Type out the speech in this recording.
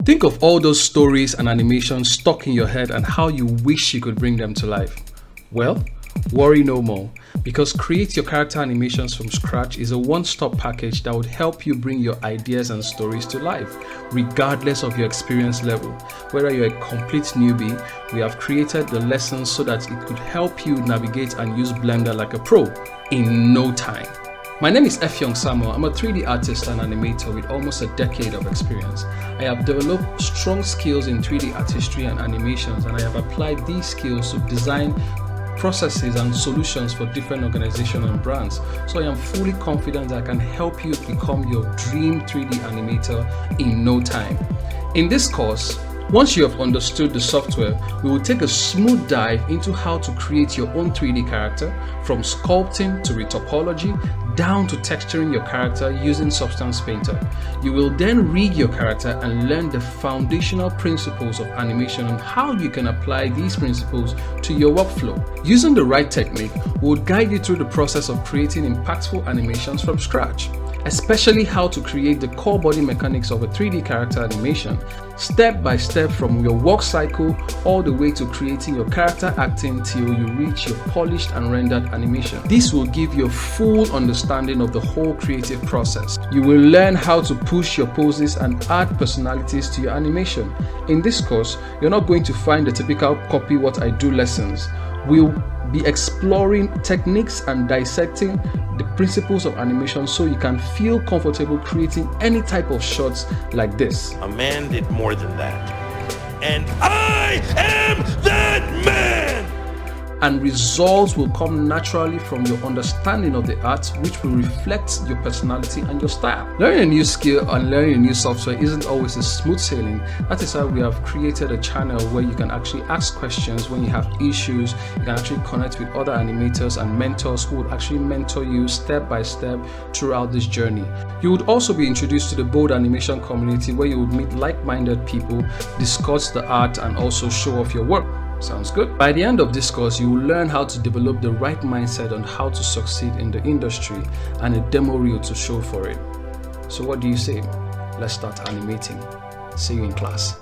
Think of all those stories and animations stuck in your head and how you wish you could bring them to life. Well, worry no more, because Create Your Character Animations from Scratch is a one-stop package that would help you bring your ideas and stories to life, regardless of your experience level. Whether you're a complete newbie, we have created the lessons so that it could help you navigate and use Blender like a pro in no time. My name is F. Young Samuel. I'm a 3D artist and animator with almost a decade of experience. I have developed strong skills in 3D artistry and animations, and I have applied these skills to design processes and solutions for different organizations and brands. So I am fully confident that I can help you become your dream 3D animator in no time. In this course, once you have understood the software, we will take a smooth dive into how to create your own 3D character, from sculpting to retopology, down to texturing your character using Substance Painter. You will then rig your character and learn the foundational principles of animation and how you can apply these principles to your workflow. Using the right technique will guide you through the process of creating impactful animations from scratch, especially how to create the core body mechanics of a 3D character animation, step by step from your work cycle all the way to creating your character acting till you reach your polished and rendered animation. This will give you a full understanding of the whole creative process. You will learn how to push your poses and add personalities to your animation. In this course, you're not going to find the typical copy what I do lessons. We'll be exploring techniques and dissecting the principles of animation so you can feel comfortable creating any type of shots like this. A man did more than that. And I am that man! And results will come naturally from your understanding of the art, which will reflect your personality and your style. Learning a new skill and learning a new software isn't always a smooth sailing. That is why we have created a channel where you can actually ask questions when you have issues. You can actually connect with other animators and mentors who would actually mentor you step by step throughout this journey. You would also be introduced to the Bold Animation community, where you would meet like-minded people, discuss the art, and also show off your work. Sounds good? By the end of this course, you will learn how to develop the right mindset on how to succeed in the industry and a demo reel to show for it. So what do you say? Let's start animating. See you in class.